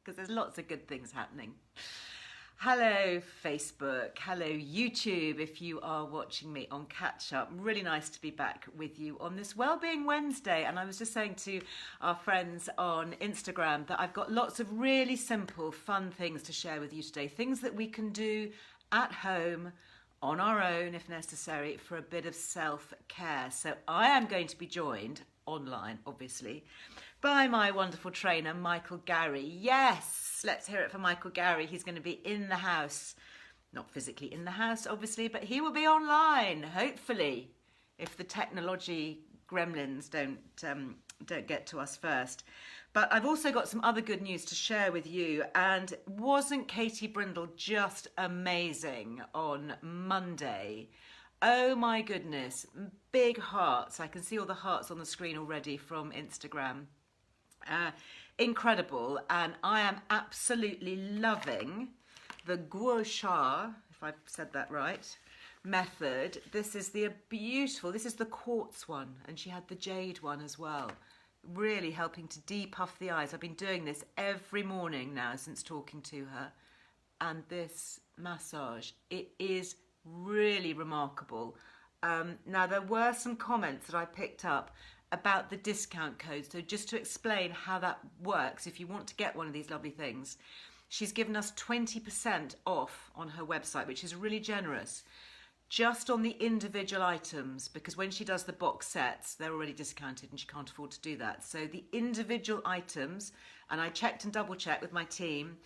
because there's lots of good things happening. Hello Facebook, hello YouTube if you are watching me on catch up. Really nice to be back with you on this Wellbeing Wednesday. And I was just saying to our friends on Instagram that I've got lots of really simple, fun things to share with you today. Things that we can do at home, on our own if necessary, for a bit of self-care. So I am going to be joined online, obviously, by my wonderful trainer, Michael Garry. Yes, let's hear it for Michael Garry. He's going to be in the house, not physically in the house, obviously, but he will be online, hopefully, if the technology gremlins don't get to us first. But I've also got some other good news to share with you. And wasn't Katie Brindle just amazing on Monday? Oh my goodness, big hearts. I can see all the hearts on the screen already from Instagram. Incredible. And I am absolutely loving the gua sha, if I've said that right, method. This is the beautiful, this is the quartz one, and she had the jade one as well. Really helping to depuff the eyes. I've been doing this every morning now since talking to her. And this massage, it is really remarkable. Now, there were some comments that I picked up about the discount code. So just to explain how that works, if you want to get one of these lovely things, she's given us 20% off on her website, which is really generous. Just on the individual items, because when she does the box sets, they're already discounted and she can't afford to do that. So the individual items, and I checked and double checked with my team,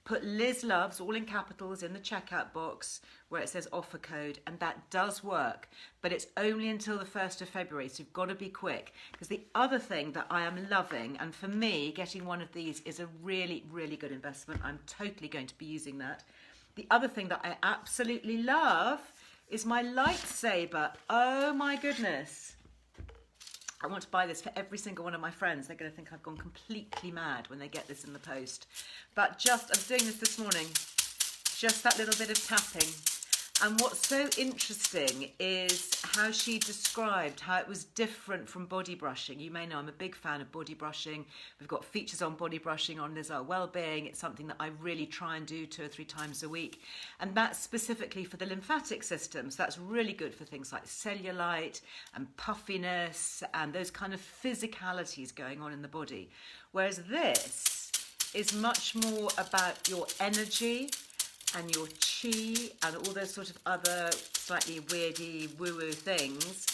put Liz Loves, all in capitals, in the checkout box where it says offer code, and that does work, but it's only until the 1st of February, so you've got to be quick. Because the other thing that I am loving, and for me, getting one of these is a really, really good investment. I'm totally going to be using that. The other thing that I absolutely love is my lightsaber. Oh my goodness. I want to buy this for every single one of my friends. They're going to think I've gone completely mad when they get this in the post. But I was doing this morning, just that little bit of tapping. And what's so interesting is how she described how it was different from body brushing. You may know I'm a big fan of body brushing. We've got features on body brushing on Earle Wellbeing. It's something that I really try and do 2 or 3 times a week. And that's specifically for the lymphatic system. So that's really good for things like cellulite and puffiness and those kind of physicalities going on in the body. Whereas this is much more about your energy and your chi and all those sort of other slightly weirdy woo-woo things,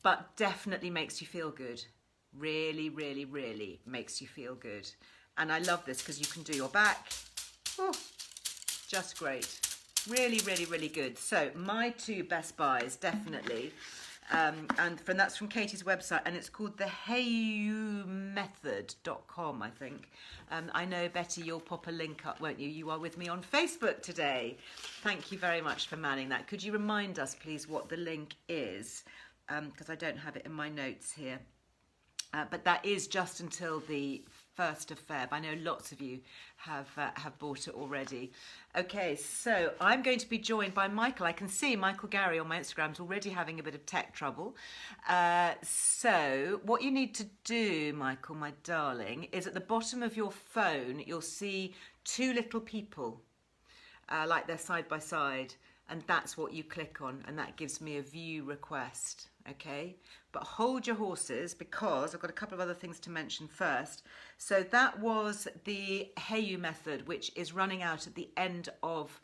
but definitely makes you feel good. Really, really, really makes you feel good. And I love this because you can do your back. Oh, just great. Really, really, really good. So my 2 best buys, definitely. That's from Katie's website, and it's called the heyumethod.com, I think. I know, Betty, you'll pop a link up, won't you? You are with me on Facebook today. Thank you very much for manning that. Could you remind us, please, what the link is? Because I don't have it in my notes here. But that is just until the 1st of Feb. I know lots of you have bought it already. Okay, so I'm going to be joined by Michael. I can see Michael Garry on my Instagram is already having a bit of tech trouble. So what you need to do, Michael, my darling, is at the bottom of your phone, you'll see 2 little people, like they're side by side. And that's what you click on, and that gives me a view request, okay? But hold your horses, because I've got a couple of other things to mention first. So that was the Heyu method, which is running out at the end of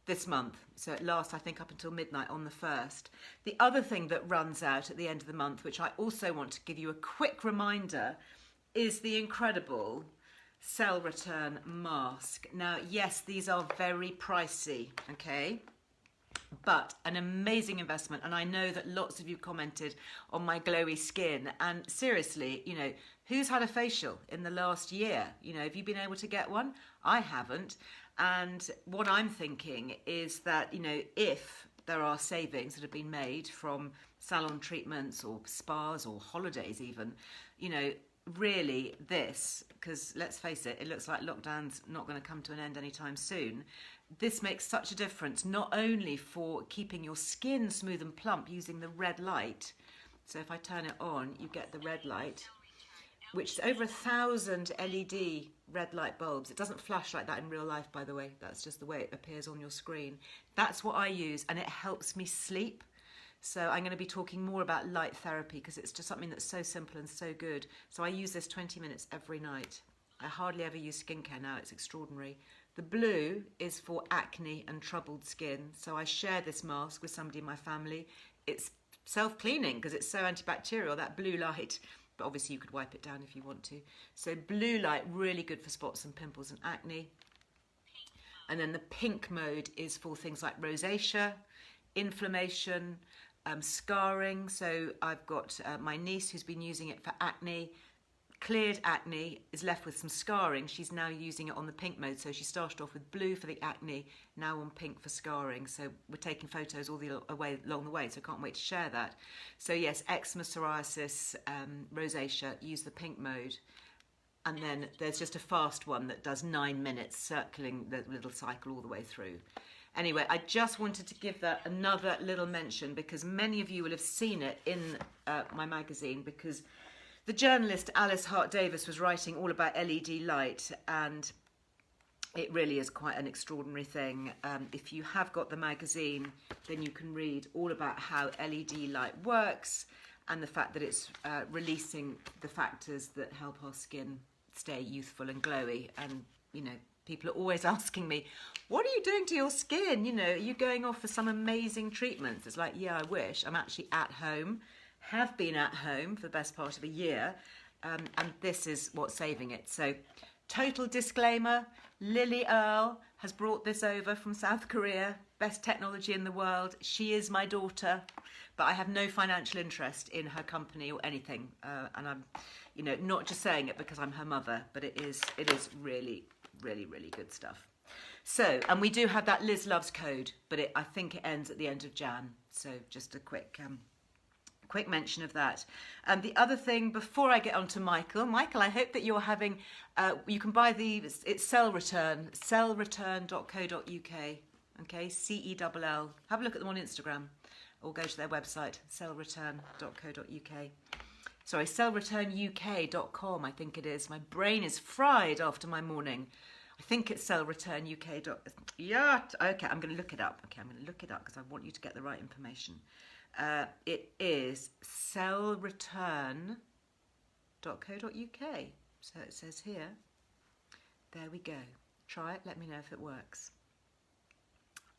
this month. So it lasts, I think, up until midnight on the 1st. The other thing that runs out at the end of the month, which I also want to give you a quick reminder, is the incredible Cell Return Mask. Now, yes, these are very pricey, okay? But an amazing investment, and I know that lots of you commented on my glowy skin, and seriously, you know, who's had a facial in the last year? You know, have you been able to get one? I haven't. And what I'm thinking is that, you know, if there are savings that have been made from salon treatments or spas or holidays even, you know, really this, because let's face it, it looks like lockdown's not going to come to an end anytime soon. This makes such a difference, not only for keeping your skin smooth and plump using the red light. So if I turn it on, you get the red light. which is over 1,000 LED red light bulbs. It doesn't flash like that in real life, by the way. That's just the way it appears on your screen. That's what I use, and it helps me sleep. So I'm going to be talking more about light therapy because it's just something that's so simple and so good. So I use this 20 minutes every night. I hardly ever use skincare now. It's extraordinary. The blue is for acne and troubled skin. So I share this mask with somebody in my family. It's self-cleaning because it's so antibacterial, that blue light. But obviously you could wipe it down if you want to. So blue light, really good for spots and pimples and acne. And then the pink mode is for things like rosacea, inflammation, scarring. So I've got my niece who's been using it for acne, cleared acne, is left with some scarring. She's now using it on the pink mode. So she started off with blue for the acne, now on pink for scarring. So we're taking photos all the way along the way, so I can't wait to share that. So yes, eczema, psoriasis, rosacea, use the pink mode. And then there's just a fast one that does 9 minutes, circling the little cycle all the way through. Anyway, I just wanted to give that another little mention because many of you will have seen it in my magazine, because the journalist Alice Hart-Davis was writing all about LED light, and it really is quite an extraordinary thing. If you have got the magazine, then you can read all about how LED light works and the fact that it's releasing the factors that help our skin stay youthful and glowy. And, you know, people are always asking me, what are you doing to your skin? You know, are you going off for some amazing treatments? It's like, yeah, I wish. I'm actually at home, have been at home for the best part of a year, and this is what's saving it. So, total disclaimer, Lily Earle has brought this over from South Korea, best technology in the world. She is my daughter, but I have no financial interest in her company or anything. And I'm, you know, not just saying it because I'm her mother, but it is really, really, really good stuff. So, and we do have that Liz Loves code, but I think it ends at the end of Jan. So just a quick mention of that. The other thing, before I get on to Michael, I hope that you're having, you can buy it's Cell Return, cellreturn.co.uk, okay, CELL. Have a look at them on Instagram or go to their website, cellreturn.co.uk. Sorry, cellreturnuk.com, I think it is. My brain is fried after my morning. I think it's cellreturnuk. Yeah, okay, I'm going to look it up. Okay, I'm going to look it up because I want you to get the right information. It is cellreturn.co.uk. So it says here. There we go. Try it. Let me know if it works.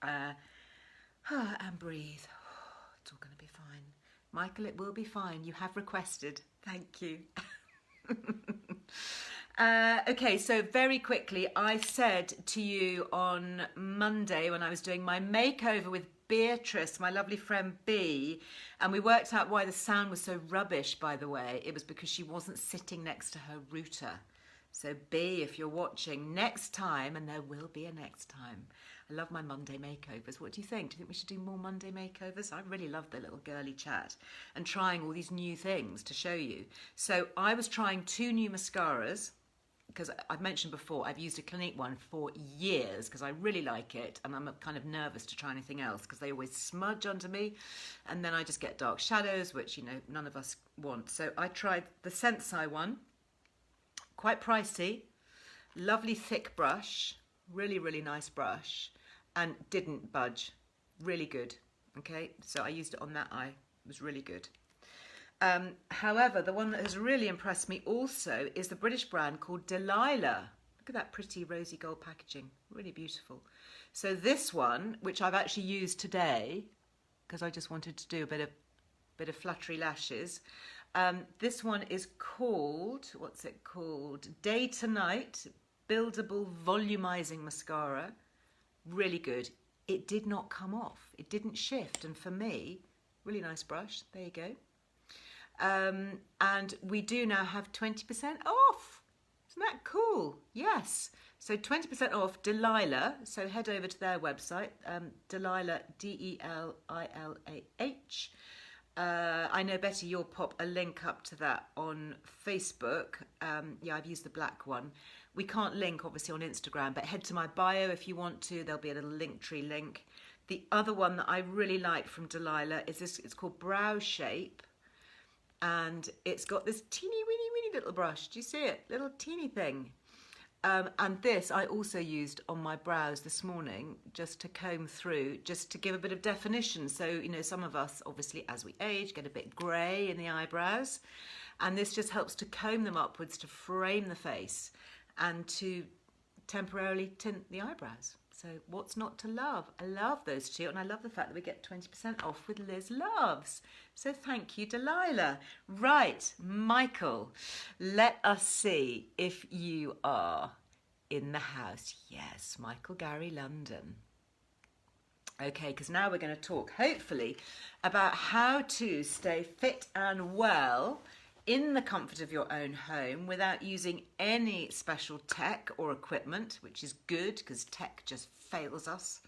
And breathe. It's all going to be fine. Michael, it will be fine. You have requested. Thank you. Okay, so very quickly, I said to you on Monday when I was doing my makeover with Beatrice, my lovely friend B, and we worked out why the sound was so rubbish, by the way. It was because she wasn't sitting next to her router. So B, if you're watching, next time, and there will be a next time. I love my Monday makeovers. What do you think? Do you think we should do more Monday makeovers? I really love the little girly chat and trying all these new things to show you. So I was trying 2 new mascaras, because I've mentioned before, I've used a Clinique one for years because I really like it, and I'm kind of nervous to try anything else because they always smudge under me, and then I just get dark shadows, which, you know, none of us want. So I tried the Sensai one, quite pricey, lovely thick brush, really, really nice brush, and didn't budge, really good, okay? So I used it on that eye, it was really good. However, the one that has really impressed me also is the British brand called Delilah. Look at that pretty rosy gold packaging, really beautiful. So this one, which I've actually used today, because I just wanted to do a bit of fluttery lashes. This one is called, what's it called? Day to Night Buildable Volumizing Mascara. Really good. It did not come off. It didn't shift. And for me, really nice brush. There you go. And we do now have 20% off. Isn't that cool? Yes. So 20% off Delilah. So head over to their website, Delilah, D-E-L-I-L-A-H. I know, Betty, you'll pop a link up to that on Facebook. Yeah, I've used the black one. We can't link, obviously, on Instagram, but head to my bio if you want to. There'll be a little Linktree link. The other one that I really like from Delilah is this. It's called Brow Shape. And it's got this teeny weeny little brush. Do you see it? Little teeny thing. And this I also used on my brows this morning, just to comb through, just to give a bit of definition. So, you know, some of us, obviously, as we age, get a bit grey in the eyebrows. And this just helps to comb them upwards, to frame the face and to temporarily tint the eyebrows. So what's not to love? I love those two, and I love the fact that we get 20% off with Liz Loves. So thank you, Delilah. Right, Michael, let us see if you are in the house. Yes, Michael Garry, London. Okay, because now we're going to talk, hopefully, about how to stay fit and well in the comfort of your own home without using any special tech or equipment, which is good because tech just fails us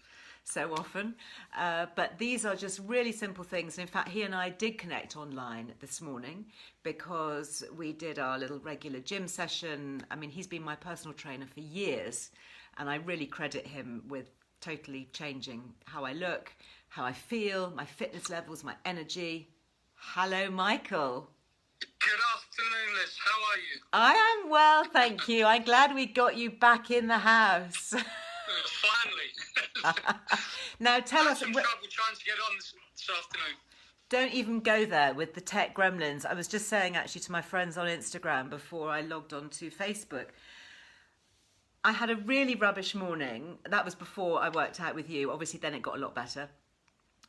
so often. But these are just really simple things. And in fact, he and I did connect online this morning because we did our little regular gym session. I mean, he's been my personal trainer for years, and I really credit him with totally changing how I look, how I feel, my fitness levels, my energy. Hello, Michael. Good afternoon, Liz. How are you? I am well, thank you. I'm glad we got you back in the house. Finally. Now tell us. Some trouble trying to get on this afternoon. Don't even go there with the tech gremlins. I was just saying actually to my friends on Instagram before I logged on to Facebook, I had a really rubbish morning. That was before I worked out with you. Obviously then it got a lot better.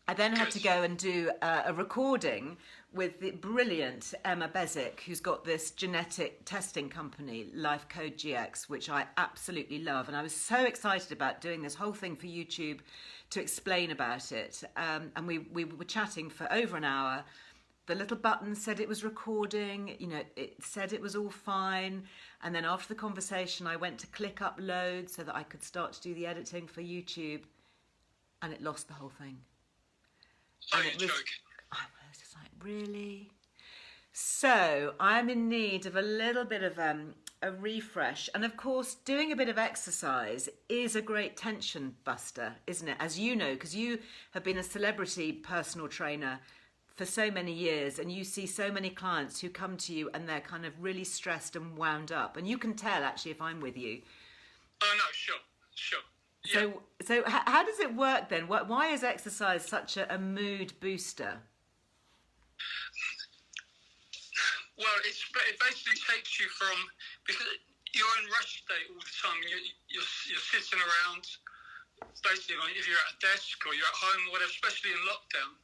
I then had to go and do a recording with the brilliant Emma Bezic, who's got this genetic testing company, Life Code GX, which I absolutely love. And I was so excited about doing this whole thing for YouTube to explain about it. And we were chatting for over an hour. The little button said it was recording, you know, it said it was all fine. And then after the conversation, I went to click upload so that I could start to do the editing for YouTube. And it lost the whole thing. Are you joking? I was just like, really? So I'm in need of a little bit of a refresh. And of course, doing a bit of exercise is a great tension buster, isn't it? As you know, because you have been a celebrity personal trainer for so many years, and you see so many clients who come to you and they're kind of really stressed and wound up. And you can tell, actually, if I'm with you. Oh, no, sure. Yeah. So how does it work then? Why is exercise such a mood booster? Well, it basically takes you from, because you're in rush state all the time. You're sitting around, basically, if you're at a desk or you're at home, or whatever, especially in lockdown,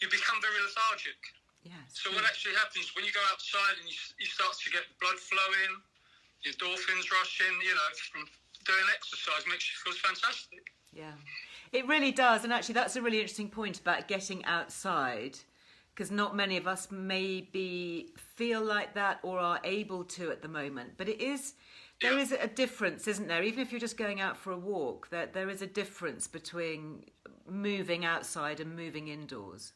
you become very lethargic. Yes. So what actually happens when you go outside and you start to get blood flowing, your endorphins rushing, you know, from doing exercise makes you feel fantastic. Yeah, it really does. And actually that's a really interesting point about getting outside, because not many of us maybe feel like that or are able to at the moment. But there is a difference, isn't there? Even if you're just going out for a walk, there is a difference between moving outside and moving indoors.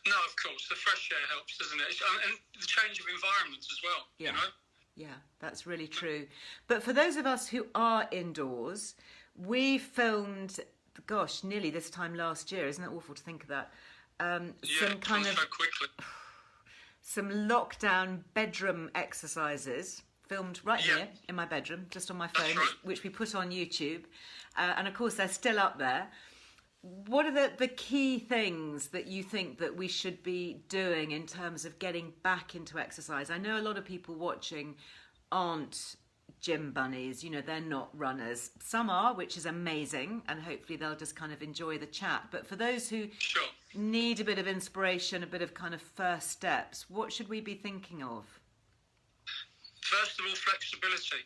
No, of course. The fresh air helps, doesn't it? And the change of environment as well, you know? Yeah, that's really true. But for those of us who are indoors, we filmed, gosh, nearly this time last year. Isn't it awful to think of that? Some kind of so quickly. Some lockdown bedroom exercises filmed right here in my bedroom, just on my phone, which we put on YouTube. And of course, they're still up there. What are the key things that you think that we should be doing in terms of getting back into exercise? I know a lot of people watching aren't gym bunnies, you know, they're not runners. Some are, which is amazing, and hopefully they'll just kind of enjoy the chat. But for those who need a bit of inspiration, a bit of kind of first steps, what should we be thinking of? First of all, flexibility.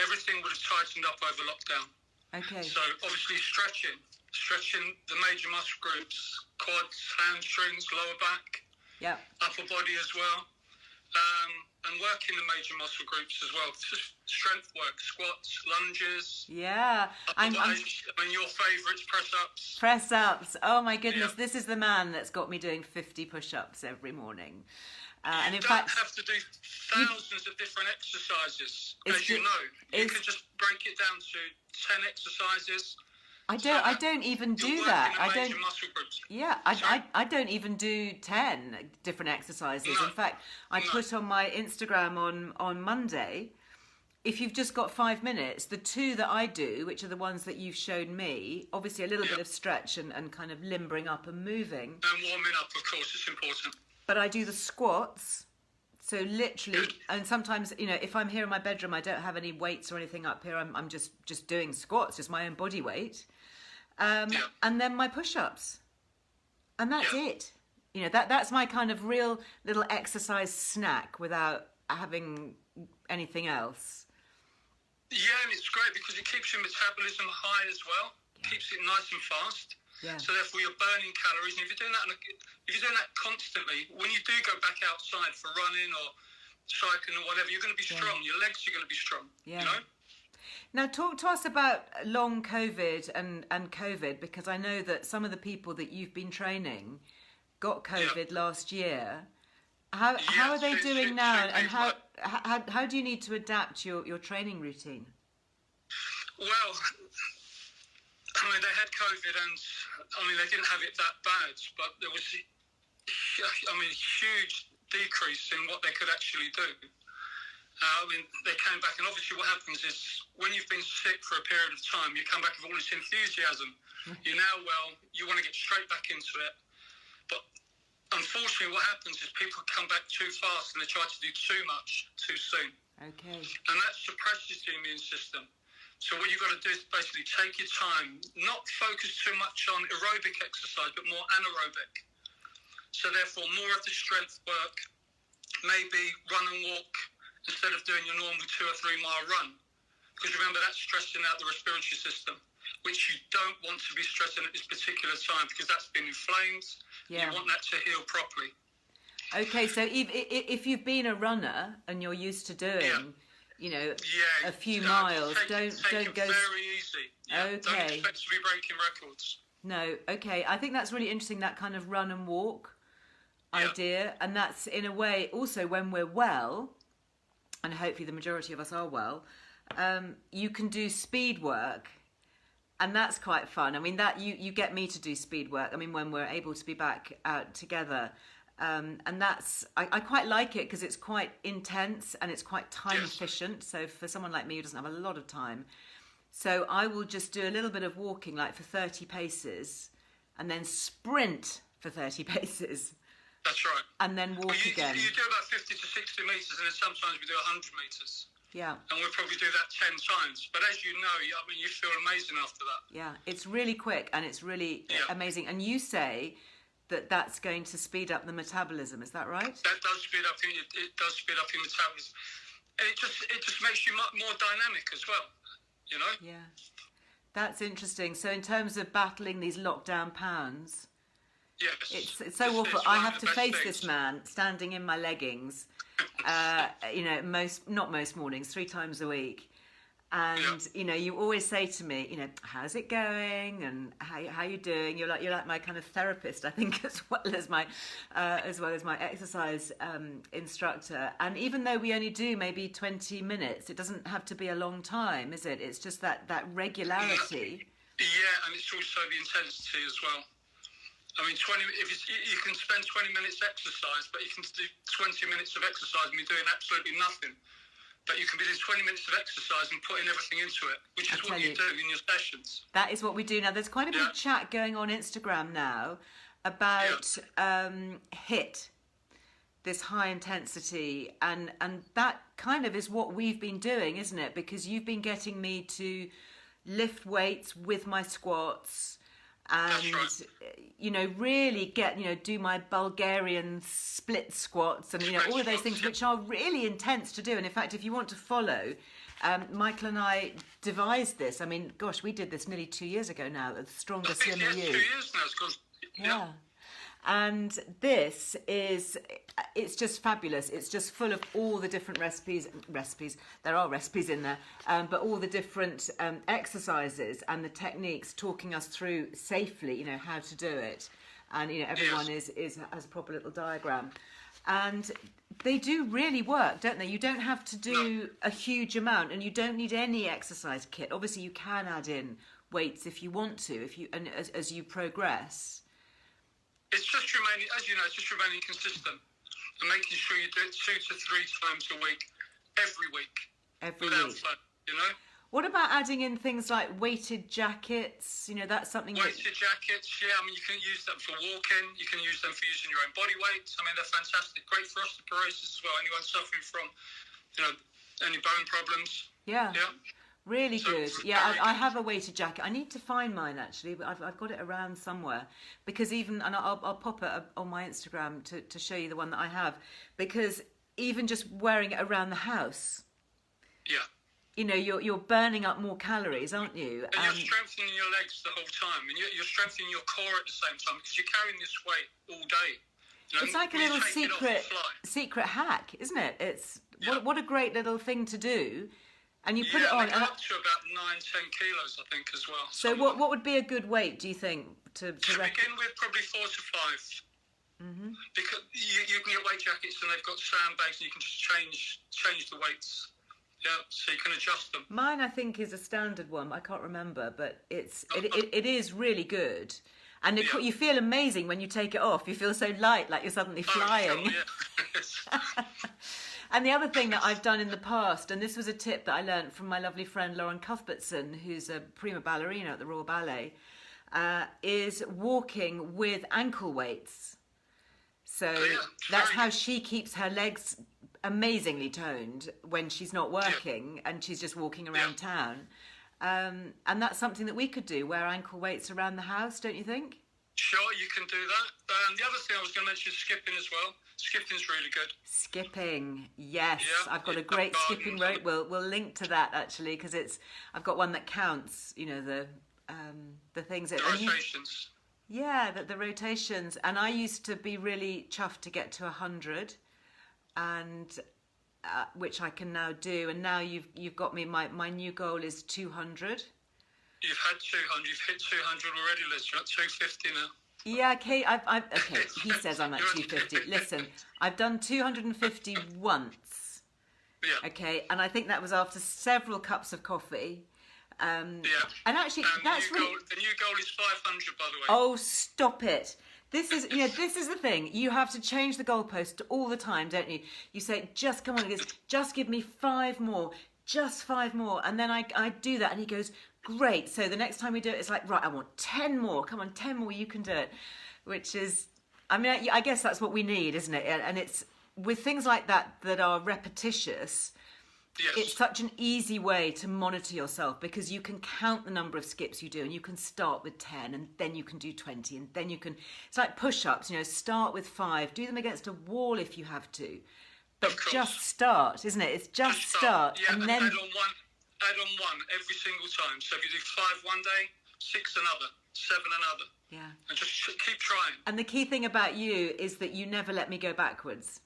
Everything would have tightened up over lockdown. Okay. So obviously stretching the major muscle groups, quads, hamstrings, lower back, upper body as well, and working the major muscle groups as well. Just strength work, squats, lunges. Yeah. I mean, your favourites, press-ups. Press-ups. Oh my goodness, this is the man that's got me doing 50 push-ups every morning. And you in don't fact, have to do thousands of different exercises, as you know. You can just break it down to 10 exercises. I don't even do You're that. working I the don't. major muscle groups. Yeah, I don't even do 10 different exercises. No. In fact, I put on my Instagram on Monday, if you've just got 5 minutes, the 2 that I do, which are the ones that you've shown me, obviously a little bit of stretch and kind of limbering up and moving. And warming up, of course, it's important. But I do the squats. So literally, and sometimes, you know, if I'm here in my bedroom, I don't have any weights or anything up here. I'm just doing squats, just my own body weight. And then my push-ups. And that's it. You know, that's my kind of real little exercise snack without having anything else. Yeah, and it's great because it keeps your metabolism high as well. Keeps it nice and fast. Yeah. So therefore you're burning calories. And if you're doing that constantly, when you do go back outside for running or cycling or whatever, you're going to be strong. Your legs are going to be strong. Yeah. You know? Now talk to us about long COVID and COVID, because I know that some of the people that you've been training got COVID last year. How are they doing now, and how do you need to adapt your training routine? Well, I mean, they had COVID, and I mean, they didn't have it that bad, but there was, I mean, a huge decrease in what they could actually do. I mean, they came back, and obviously what happens is when you've been sick for a period of time, you come back with all this enthusiasm. You're now well, you want to get straight back into it. But unfortunately, what happens is people come back too fast and they try to do too much too soon. Okay. And that suppresses the immune system. So what you've got to do is basically take your time, not focus too much on aerobic exercise, but more anaerobic. So therefore, more of the strength work, maybe run and walk instead of doing your normal 2 or 3 mile run. Because remember, that's stressing out the respiratory system, which you don't want to be stressing at this particular time because that's been inflamed. Yeah. You want that to heal properly. Okay, so if you've been a runner and you're used to doing, you know, a few miles, don't go very easy. Yeah, okay. Don't expect to be breaking records. No, okay. I think that's really interesting, that kind of run and walk idea, and that's in a way also when we're well, and hopefully the majority of us are well, you can do speed work. And that's quite fun. I mean, that you get me to do speed work. I mean, when we're able to be back out together. And that's, I quite like it because it's quite intense and it's quite time efficient. So for someone like me who doesn't have a lot of time. So I will just do a little bit of walking, like for 30 paces, and then sprint for 30 paces. That's right. And then walk again. You do about 50 to 60 metres, and then sometimes we do 100 metres. Yeah. And we'll probably do that 10 times. But as you know, I mean, you feel amazing after that. Yeah, it's really quick and it's really amazing. And you say that that's going to speed up the metabolism, is that right? That does speed up. It does speed up your metabolism. And it just makes you more dynamic as well, you know? Yeah. That's interesting. So in terms of battling these lockdown pounds, it's so awful. I have to face this man standing in my leggings, you know, not most mornings, 3 times a week. And, you know, you always say to me, you know, how's it going? And how you doing? You're like my kind of therapist, I think, as well as my exercise instructor. And even though we only do maybe 20 minutes, it doesn't have to be a long time, is it? It's just that regularity. Yeah, and it's also the intensity as well. I mean, you can spend 20 minutes exercise, but you can do 20 minutes of exercise and be doing absolutely nothing. But you can be doing 20 minutes of exercise and putting everything into it, which is what you do in your sessions. That is what we do now. There's quite a big chat going on Instagram now about HIIT, this high intensity, and that kind of is what we've been doing, isn't it? Because you've been getting me to lift weights with my squats, and you know, really do my Bulgarian split squats and all of those things which are really intense to do. And in fact, if you want to follow, Michael and I devised this. I mean, gosh, we did this nearly 2 years ago now at the Stronger Slimmer You. 2 years now. It's gone. Yeah. And this it's just fabulous. It's just full of all the different recipes. There are recipes in there, but all the different exercises and the techniques, talking us through safely, how to do it. And everyone has a proper little diagram. And they do really work, don't they? You don't have to do a huge amount, and you don't need any exercise kit. Obviously, you can add in weights if you want to, as you progress. It's just remaining, as you know, it's just remaining consistent and making sure you do it 2 to 3 times a week, every week. Without fun, you know? What about adding in things like weighted jackets? You know, that's something. Weighted jackets, yeah. I mean, you can use them for walking. You can use them for using your own body weight. I mean, they're fantastic. Great for osteoporosis as well. Anyone suffering from, you know, any bone problems. Yeah. Yeah. Really good. Yeah, I have a weighted jacket. I need to find mine actually, but I've got it around somewhere. Because and I'll pop it on my Instagram to show you the one that I have. Because even just wearing it around the house. Yeah. You know, you're burning up more calories, aren't you? And you're strengthening your legs the whole time, and you're strengthening your core at the same time because you're carrying this weight all day. You know, it's like a little secret hack, isn't it? It's what a great little thing to do. And you put it on. And up to about 9-10 kilos, I think, as well. So what would be a good weight, do you think? To begin with, probably 4 to 5. Mm-hmm. Because you can get weight jackets and they've got sandbags and you can just change the weights. Yeah, so you can adjust them. Mine, I think, is a standard one. I can't remember, but it is really good. And you feel amazing when you take it off. You feel so light, like you're suddenly flying. Sure, yeah. And the other thing that I've done in the past, and this was a tip that I learned from my lovely friend Lauren Cuthbertson, who's a prima ballerina at the Royal Ballet, is walking with ankle weights. So that's how she keeps her legs amazingly toned when she's not working and she's just walking around town. And that's something that we could do, wear ankle weights around the house, don't you think? Sure, you can do that. The other thing I was going to mention is skipping as well. Skipping's really good. Skipping, yes. Yeah, I've got a great skipping rope. We'll link to that actually because I've got one that counts. You know the things. The rotations. The rotations. And I used to be really chuffed to get to 100, and which I can now do. And now you've got me. My new goal is 200. You've had 200. You've hit 200 already, Liz. You're at 250 now. Yeah, okay. Okay. He says I'm at 250. Listen, I've done 250 once. Yeah. Okay, and I think that was after several cups of coffee. And actually, that's the new goal is 500, by the way. Oh, stop it! This is the thing. You have to change the goalpost all the time, don't you? You say, just come on, just give me 5 more, just 5 more, and then I do that, and he goes, great. So the next time we do it, it's like, right, I want 10 more. Come on, 10 more, you can do it. Which is, I mean, I guess that's what we need, isn't it? And it's with things like that are repetitious. Yes. It's such an easy way to monitor yourself because you can count the number of skips you do and you can start with 10 and then you can do 20 and then you can, it's like push-ups, start with 5, do them against a wall if you have to, but just start, isn't it? It's just start. Yeah, and then add on 1 every single time. So if you do 5 one day, 6 another, 7 another. Yeah. And just keep trying. And the key thing about you is that you never let me go backwards.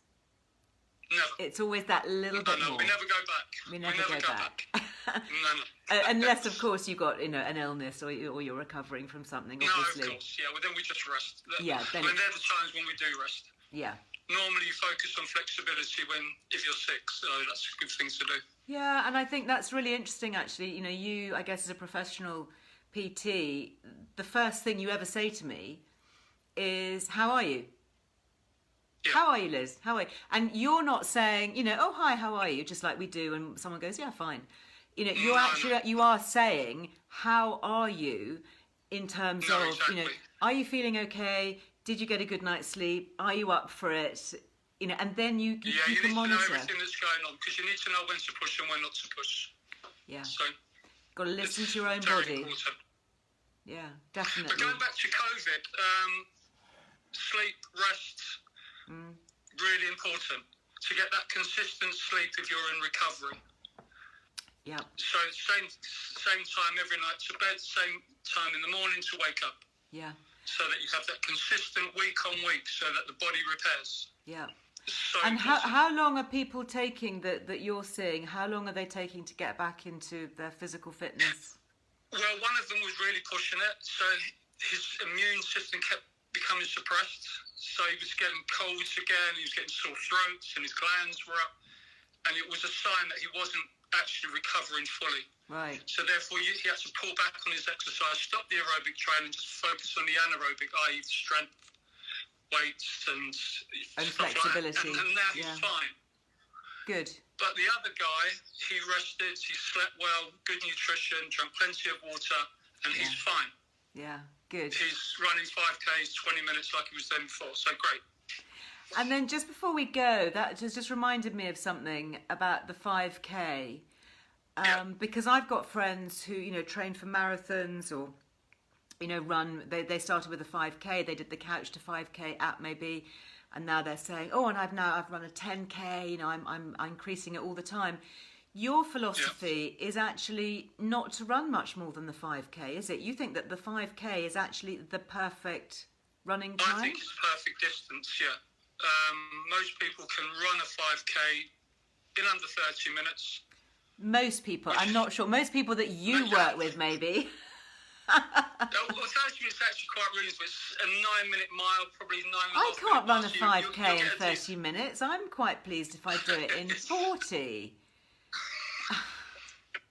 Never. It's always that little bit more. We never go back. We never go back. No. Unless, of course, you've got an illness or you're recovering from something, obviously. No, of course. Yeah, well, then we just rest. Yeah. They're the times when we do rest. Yeah. Normally you focus on flexibility if you're sick, so that's a good thing to do. Yeah, and I think that's really interesting, actually. You, I guess, as a professional PT, the first thing you ever say to me is, how are you? Yeah. How are you, Liz? How are you? And you're not saying, oh, hi, how are you? Just like we do when someone goes, yeah, fine. You are saying, how are you in terms of, exactly. Are you feeling okay? Did you get a good night's sleep? Are you up for it? And then you can monitor. You need to know everything that's going on because you need to know when to push and when not to push. Yeah. So, got to listen to your own body. Important. Yeah, definitely. But going back to COVID, sleep, rest, really important to get that consistent sleep if you're in recovery. Yeah. So same time every night to bed, same time in the morning to wake up. Yeah. So that you have that consistent week on week, so that the body repairs. Yeah. So and how long are people taking that you're seeing? How long are they taking to get back into their physical fitness? Well, one of them was really pushing it, so his immune system kept becoming suppressed. So he was getting colds again, he was getting sore throats, and his glands were up. And it was a sign that he wasn't actually recovering fully. Right. So therefore, he had to pull back on his exercise, stop the aerobic training, just focus on the anaerobic, i.e. strength, weights, and stuff flexibility. Like that. And now he's fine. Good. But the other guy, he rested, he slept well, good nutrition, drank plenty of water, and he's fine. Yeah, good. He's running 5Ks, 20 minutes like he was doing before, so great. And then just before we go, that just reminded me of something about the 5K. Because I've got friends who, you know, train for marathons or, you know, run. They started with a 5K. They did the Couch to 5K app maybe, and now they're saying, oh, and I've run a 10K. You know, I'm increasing it all the time. Your philosophy is actually not to run much more than the 5K, is it? You think that the 5K is actually the perfect running time? I think it's perfect distance. Yeah. Most people can run a 5K in under 30 minutes. Most people. I'm not sure. Most people that you work with, maybe. Well, 30 minutes actually quite reasonable. It's a 9-minute mile, probably 9 minutes. I can't run a 5K in 30 minutes. I'm quite pleased if I do it in 40.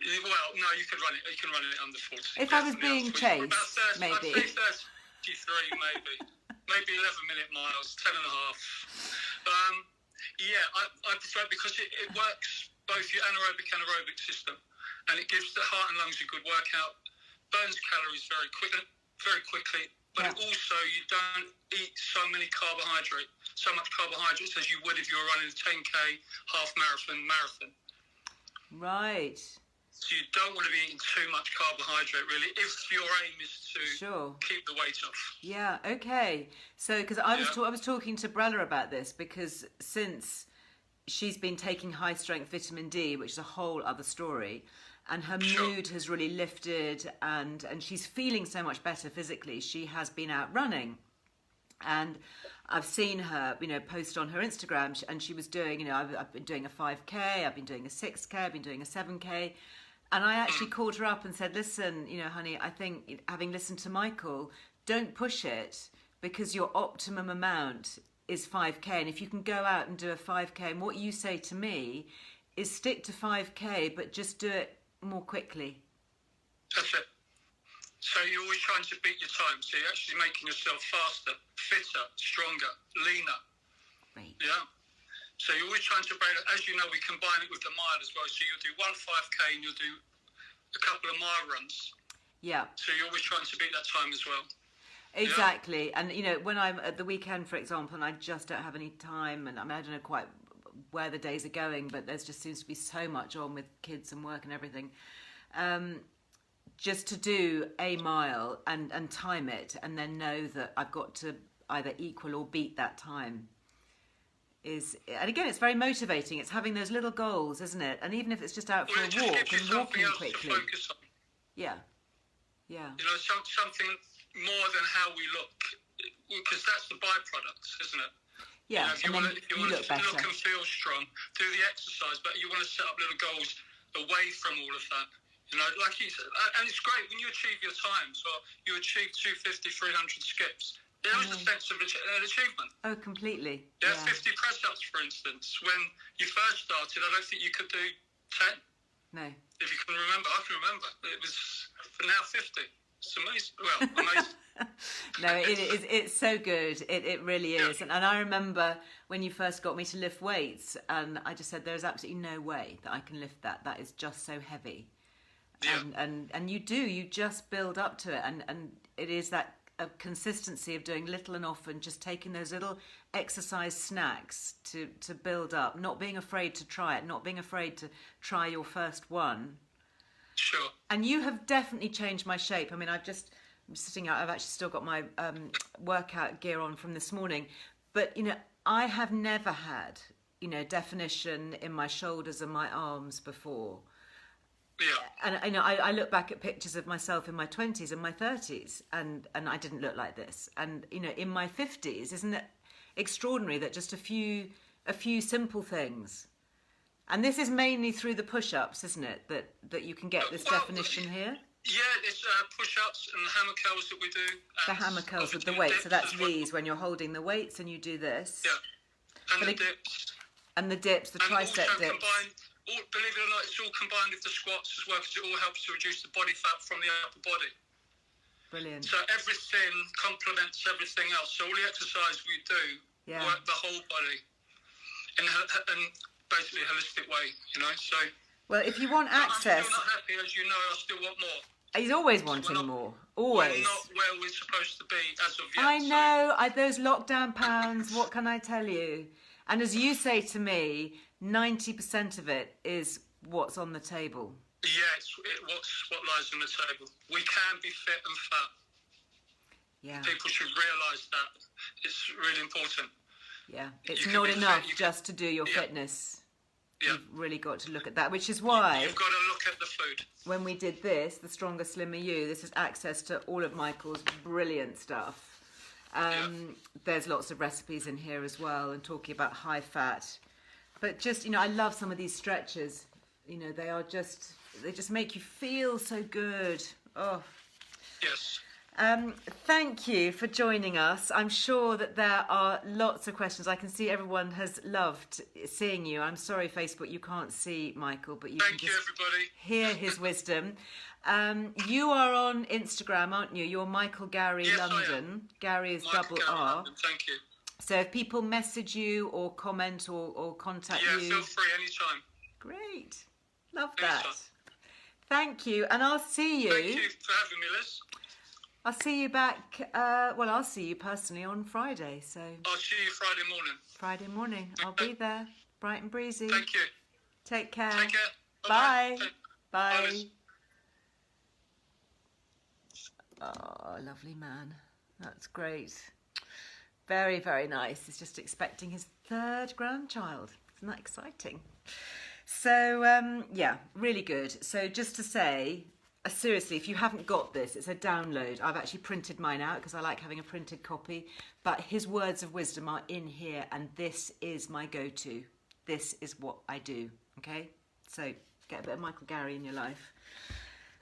Well, no, you can run it. You can run it under 40. If I was being chased, maybe. I'd say 33, maybe 11-minute miles, 10 and a half. I prefer it because it works both your anaerobic and aerobic system, and it gives the heart and lungs a good workout, burns calories very quickly, but it also, you don't eat so much carbohydrates as you would if you were running a 10K, half marathon. Right. So you don't want to be eating too much carbohydrate, really, if your aim is to keep the weight off. Yeah, okay. So, because I was talking to Brella about this, because since she's been taking high-strength vitamin D, which is a whole other story, and her mood has really lifted, and she's feeling so much better physically, she has been out running. And I've seen her, you know, post on her Instagram, and she was doing, you know, I've been doing a 5K, I've been doing a 6K, I've been doing a 7K. And I actually called her up and said, listen, you know, honey, I think having listened to Michael, don't push it, because your optimum amount is 5K. And if you can go out and do a 5K, and what you say to me is stick to 5K, but just do it more quickly. That's it. So you're always trying to beat your time. So you're actually making yourself faster, fitter, stronger, leaner. Right. Yeah. So you're always trying to as you know, we combine it with the mile as well. So you'll do one 5K and you'll do a couple of mile runs. Yeah. So you're always trying to beat that time as well. Exactly. Yeah. And, you know, when I'm at the weekend, for example, and I just don't have any time, and I don't know quite where the days are going, but there just seems to be so much on with kids and work and everything. Just to do a mile and time it, and then know that I've got to either equal or beat that time and again, it's very motivating. It's having those little goals, isn't it? And even if it's just out for a walk and walking quickly. Yeah. You know, something more than how we look, because that's the byproduct, isn't it? Yeah, you know, if you want to look and feel strong, do the exercise, but you want to set up little goals away from all of that. You know, like you said, and it's great when you achieve your times, or you achieve 250, 300 skips. There is a sense of achievement. Oh, completely. Yeah, 50 press-ups, for instance. When you first started, I don't think you could do 10. No. If you can remember, I can remember. It was now 50. It's amazing. Well, amazing. No, it's so good. It really is. And I remember when you first got me to lift weights, and I just said, there's absolutely no way that I can lift that. That is just so heavy. Yeah. And you just build up to it. And it is that a consistency of doing little and often, just taking those little exercise snacks to build up, not being afraid to try it, not being afraid to try your first one. Sure. And you have definitely changed my shape. I mean, I'm sitting out, I've actually still got my workout gear on from this morning, but, you know, I have never had, you know, definition in my shoulders and my arms before. Yeah. And you know, I look back at pictures of myself in my 20s and my 30s, and I didn't look like this. And, you know, in my 50s, isn't it extraordinary that just a few simple things, and this is mainly through the push-ups, isn't it, that you can get this definition here? Yeah, it's push-ups and the hammer curls that we do. The hammer curls with the weights. So that's these, when you're holding the weights and you do this. Yeah, and the dips. And the dips, the tricep also dips. Believe it or not, it's all combined with the squats as well, because it all helps to reduce the body fat from the upper body. Brilliant. So everything complements everything else. So all the exercise we do work the whole body in basically a holistic way, you know. So. Well, if you want access... I'm still not happy, as you know. I still want more. He's always wanting more. Always. We're not where we're supposed to be as of yet. I know. Those lockdown pounds, what can I tell you? And as you say to me, 90% of it is what's on the table. Yeah, it's what lies on the table. We can be fit and fat. Yeah. People should realise that. It's really important. Yeah. It's not enough just to do your fitness. Yeah. You've really got to look at that, which is why... You've got to look at the food. When we did this, The Stronger, Slimmer You, this is access to all of Michael's brilliant stuff. There's lots of recipes in here as well, and talking about high fat. But just, you know, I love some of these stretches. You know, they just make you feel so good. Oh. Yes. Thank you for joining us. I'm sure that there are lots of questions. I can see everyone has loved seeing you. I'm sorry, Facebook, you can't see Michael, but you can just hear his wisdom. You are on Instagram, aren't you? You're Michael Garry London. Gary is double R. London. Thank you. So if people message you or comment or contact you... Yeah, feel free anytime. Great. Love that. Anytime. Thank you. And I'll see you... Thank you for having me, Liz. I'll see you back, I'll see you personally on Friday, so... I'll see you Friday morning. Friday morning. I'll be there, bright and breezy. Thank you. Take care. Take care. Bye. Bye. Bye. Oh, lovely man. That's great. Very, very nice. He's just expecting his 3rd grandchild. Isn't that exciting? So, yeah, really good. So just to say... seriously, if you haven't got this, it's a download. I've actually printed mine out because I like having a printed copy. But his words of wisdom are in here, and this is my go-to. This is what I do, okay? So get a bit of Michael Garry in your life.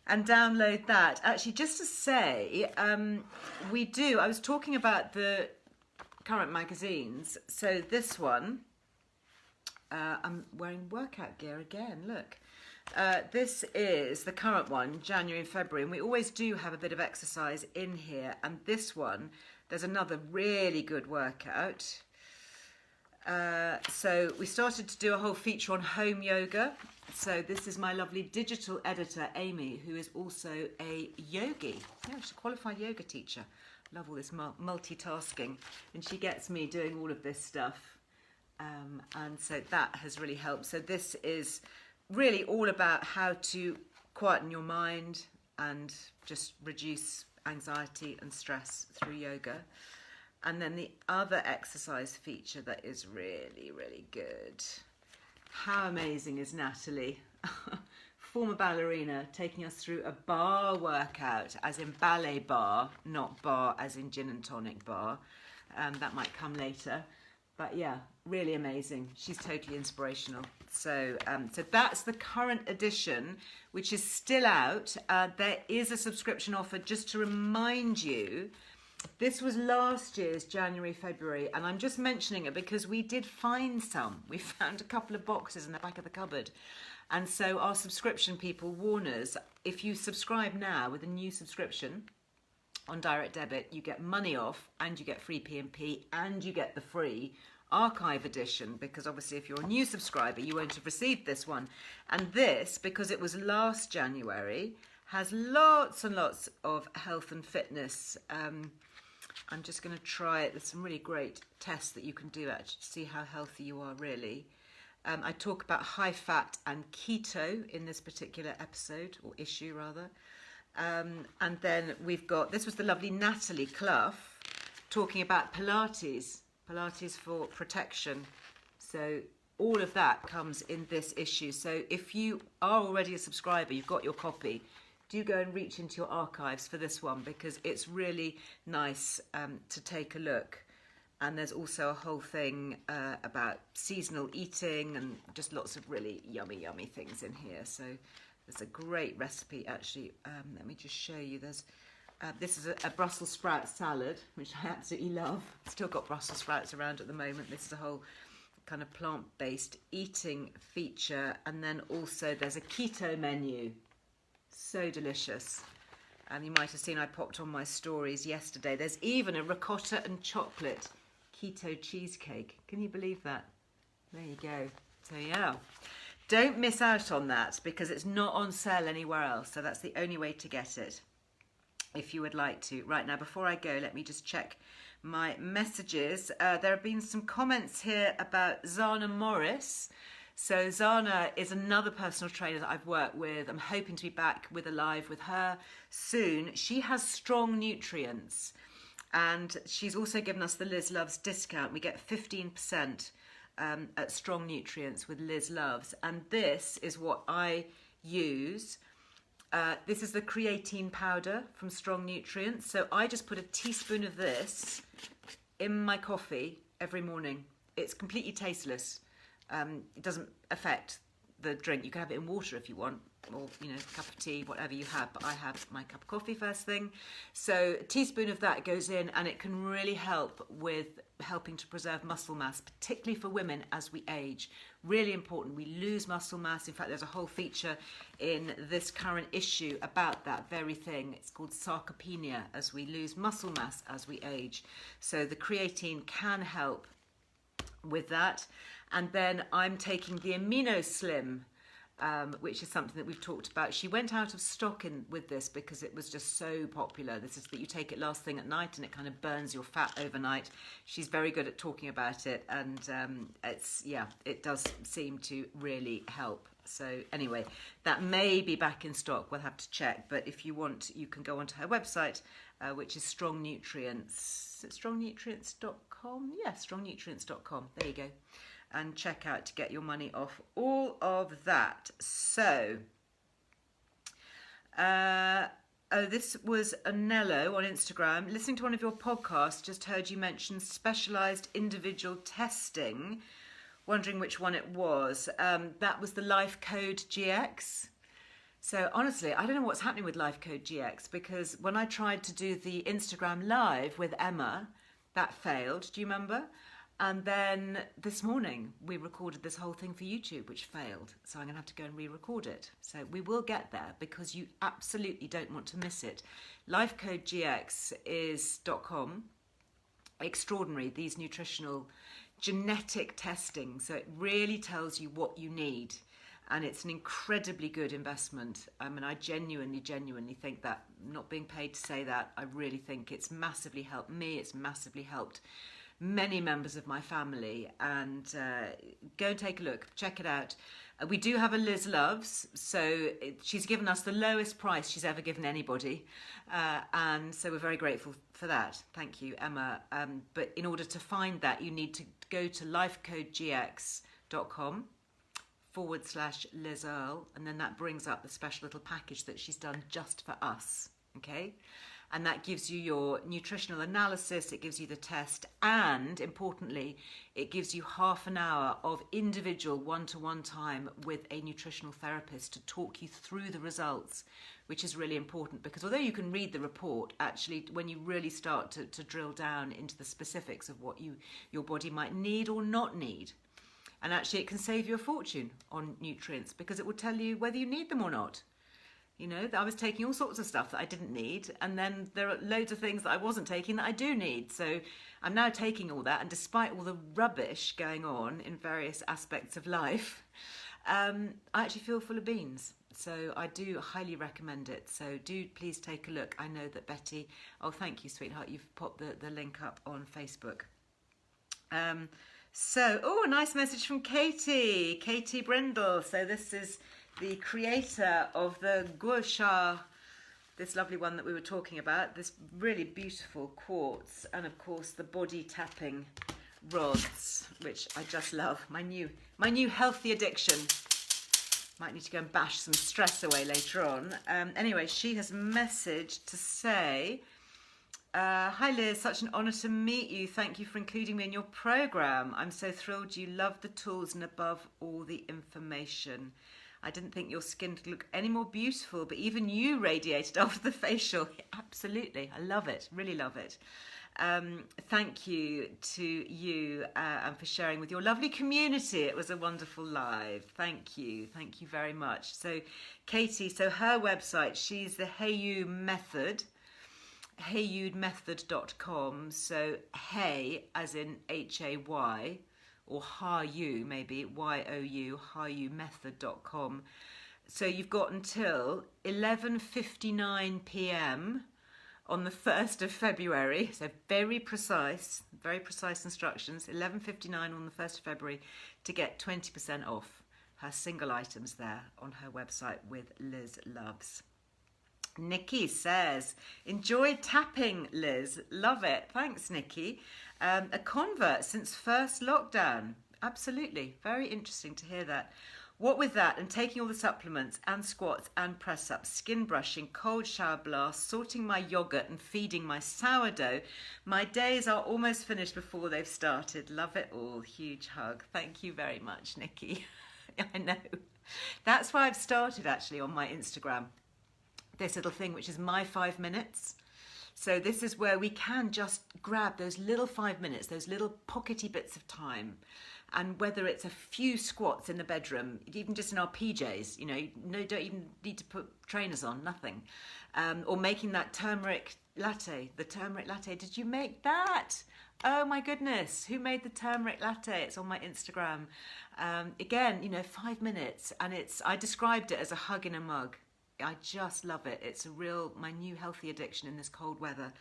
And download that. Actually, just to say, I was talking about the current magazines. So this one, I'm wearing workout gear again, look. This is the current one, January and February, and we always do have a bit of exercise in here. And this one, there's another really good workout. So we started to do a whole feature on home yoga. So this is my lovely digital editor, Amy, who is also a yogi. Yeah, she's a qualified yoga teacher. Love all this multitasking. And she gets me doing all of this stuff. And so that has really helped. So this is... really all about how to quieten your mind and just reduce anxiety and stress through yoga. And then the other exercise feature that is really, really good. How amazing is Natalie? Former ballerina, taking us through a bar workout, as in ballet bar, not bar as in gin and tonic bar. That might come later. But yeah, really amazing. She's totally inspirational. So that's the current edition, which is still out. There is a subscription offer, just to remind you. This was last year's January, February, and I'm just mentioning it because we did find some. We found a couple of boxes in the back of the cupboard. And so our subscription people warn us, if you subscribe now with a new subscription on direct debit, you get money off and you get free P&P and you get the free archive edition, because obviously if you're a new subscriber you won't have received this one. And this, because it was last January, has lots and lots of health and fitness. I'm just going to try it. There's some really great tests that you can do actually to see how healthy you are really. I talk about high fat and keto in this particular episode, or issue rather. And then we've got, this was the lovely Natalie Clough talking about Pilates for protection. So all of that comes in this issue. So if you are already a subscriber, you've got your copy, do go and reach into your archives for this one, because it's really nice to take a look. And there's also a whole thing about seasonal eating and just lots of really yummy, yummy things in here. So It's a great recipe, actually. Let me just show you. This is a Brussels sprout salad, which I absolutely love. Still got Brussels sprouts around at the moment. This is a whole kind of plant-based eating feature. And then also there's a keto menu. So delicious. And you might have seen I popped on my stories yesterday. There's even a ricotta and chocolate keto cheesecake. Can you believe that? There you go. So yeah, don't miss out on that because it's not on sale anywhere else. So that's the only way to get it if you would like to. Right, now before I go, let me just check my messages. There have been some comments here about Zana Morris. So Zana is another personal trainer that I've worked with. I'm hoping to be back with a live with her soon. She has Strong Nutrients, and she's also given us the Liz Loves discount. We get 15% at Strong Nutrients with Liz Loves, and this is what I use. This is the creatine powder from Strong Nutrients. So I just put a teaspoon of this in my coffee every morning. It's completely tasteless. It doesn't affect the drink. You can have it in water if you want, or a cup of tea, whatever you have, but I have my cup of coffee first thing. So a teaspoon of that goes in, and it can really help with helping to preserve muscle mass, particularly for women as we age. Really important. We lose muscle mass. In fact, there's a whole feature in this current issue about that very thing. It's called sarcopenia, as we lose muscle mass as we age. So the creatine can help with that. And then I'm taking the Amino Slim, which is something that we've talked about. She went out of stock with this because it was just so popular. This is that you take it last thing at night and it kind of burns your fat overnight. She's very good at talking about it, and it does seem to really help. So anyway, that may be back in stock. We'll have to check. But if you want, you can go onto her website, which is Strong Nutrients. Is it strongnutrients.com? Yeah, strongnutrients.com. There you go. And check out to get your money off all of that. So, this was Anello on Instagram. Listening to one of your podcasts, just heard you mention specialised individual testing. Wondering which one it was. That was the Life Code GX. So honestly, I don't know what's happening with Life Code GX, because when I tried to do the Instagram live with Emma, that failed. Do you remember? And then this morning we recorded this whole thing for YouTube, which failed. So I'm going to have to go and re-record it. So we will get there because you absolutely don't want to miss it. Lifecodegx is .com. Extraordinary, these nutritional genetic testing. So it really tells you what you need. And it's an incredibly good investment. I mean, I genuinely think that, not being paid to say that, I really think it's massively helped me. It's massively helped many members of my family, and go and take a look, check it out. We do have a Liz Loves, so she's given us the lowest price she's ever given anybody, and so we're very grateful for that. Thank you, Emma. But in order to find that, you need to go to lifecodegx.com/Liz Earle, and then that brings up the special little package that she's done just for us, okay? And that gives you your nutritional analysis, it gives you the test, and importantly, it gives you half an hour of individual one-to-one time with a nutritional therapist to talk you through the results, which is really important, because although you can read the report, actually when you really start to drill down into the specifics of what your body might need or not need, and actually it can save you a fortune on nutrients, because it will tell you whether you need them or not. You know, I was taking all sorts of stuff that I didn't need, and then there are loads of things that I wasn't taking that I do need. So I'm now taking all that, and despite all the rubbish going on in various aspects of life, I actually feel full of beans. So I do highly recommend it. So do please take a look. I know that Betty, oh, thank you, sweetheart, you've popped the link up on Facebook. A nice message from Katie Brindle. So this is the creator of the gua sha, this lovely one that we were talking about, this really beautiful quartz, and of course the body tapping rods, which I just love. My new healthy addiction. Might need to go and bash some stress away later on. Anyway, she has messaged to say, hi Liz, such an honour to meet you. Thank you for including me in your programme. I'm so thrilled you love the tools and above all the information. I didn't think your skin could look any more beautiful, but even you radiated after the facial. Absolutely. I love it. Really love it. Thank you to you and for sharing with your lovely community. It was a wonderful live. Thank you very much. So Katie, so her website, she's the Hey You Method, heyoumethod.com. So hey as in Hay, or Ha-You maybe, Y-O-U, heyoumethod.com. So you've got until 11:59 p.m. on the 1st of February, so very precise instructions, 11:59 on the 1st of February to get 20% off her single items there on her website with Liz Loves. Nikki says, enjoyed tapping, Liz. Love it. Thanks, Nikki. A convert since first lockdown. Absolutely. Very interesting to hear that. What with that and taking all the supplements and squats and press-ups, skin brushing, cold shower blasts, sorting my yogurt and feeding my sourdough, my days are almost finished before they've started. Love it all. Huge hug. Thank you very much, Nikki. I know. That's why I've started actually on my Instagram this little thing, which is my 5 minutes. So this is where we can just grab those little 5 minutes, those little pockety bits of time. And whether it's a few squats in the bedroom, even just in our PJs, you know, no, don't even need to put trainers on, nothing. Or making that turmeric latte, the turmeric latte. Did you make that? Oh my goodness, who made the turmeric latte? It's on my Instagram. Again, you know, 5 minutes, and I described it as a hug in a mug. I just love it. It's my new healthy addiction in this cold weather.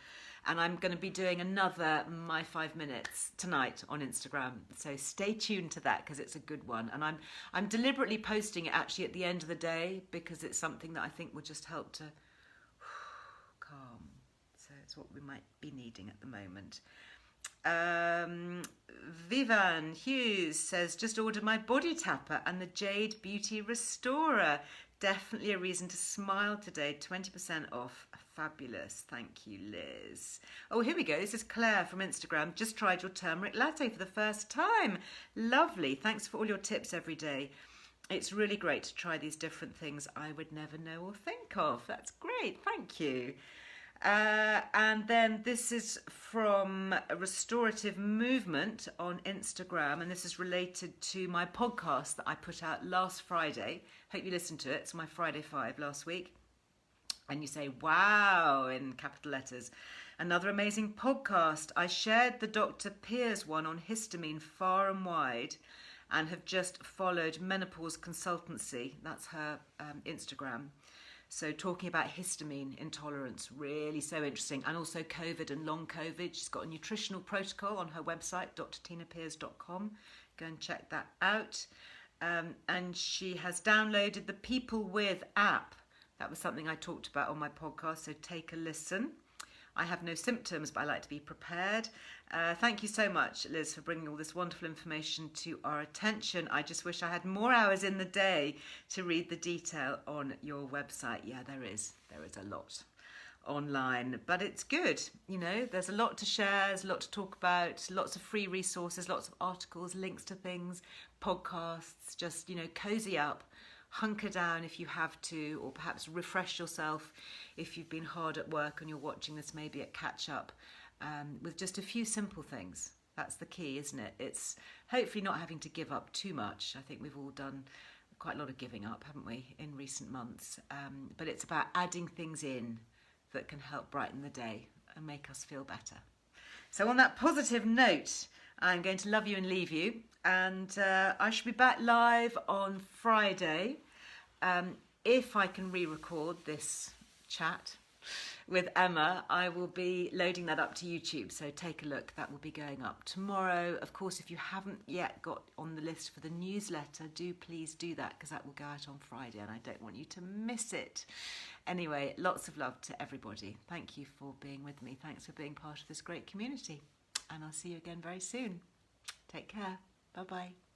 And I'm going to be doing another My 5 Minutes tonight on Instagram. So stay tuned to that because it's a good one. And I'm deliberately posting it actually at the end of the day because it's something that I think will just help to calm. So it's what we might be needing at the moment. Vivan Hughes says, just ordered my body tapper and the Jade Beauty Restorer. Definitely a reason to smile today. 20% off. Fabulous. Thank you, Liz. Oh, here we go. This is Claire from Instagram. Just tried your turmeric latte for the first time. Lovely. Thanks for all your tips every day. It's really great to try these different things I would never know or think of. That's great. Thank you. And then this is from Restorative Movement on Instagram, and this is related to my podcast that I put out last Friday. Hope you listened to it. It's my Friday 5 last week. And you say, wow, in capital letters. Another amazing podcast. I shared the Dr. Piers one on histamine far and wide and have just followed Menopause Consultancy. That's her Instagram. So talking about histamine intolerance, really so interesting. And also COVID and long COVID. She's got a nutritional protocol on her website, drtinapiers.com. Go and check that out. And she has downloaded the People With app. That was something I talked about on my podcast, so take a listen. I have no symptoms, but I like to be prepared. Thank you so much, Liz, for bringing all this wonderful information to our attention. I just wish I had more hours in the day to read the detail on your website. Yeah, there is a lot online, but it's good. You know, there's a lot to share, there's a lot to talk about, lots of free resources, lots of articles, links to things, podcasts. Just, you know, cozy up. Hunker down if you have to, or perhaps refresh yourself if you've been hard at work and you're watching this maybe at catch up, with just a few simple things. That's the key, isn't it? It's hopefully not having to give up too much. I think we've all done quite a lot of giving up, haven't we, in recent months? But it's about adding things in that can help brighten the day and make us feel better. So on that positive note, I'm going to love you and leave you. And I should be back live on Friday. If I can re-record this chat with Emma, I will be loading that up to YouTube. So take a look. That will be going up tomorrow. Of course, if you haven't yet got on the list for the newsletter, please do that, because that will go out on Friday and I don't want you to miss it. Anyway, lots of love to everybody. Thank you for being with me. Thanks for being part of this great community. And I'll see you again very soon. Take care. Bye-bye.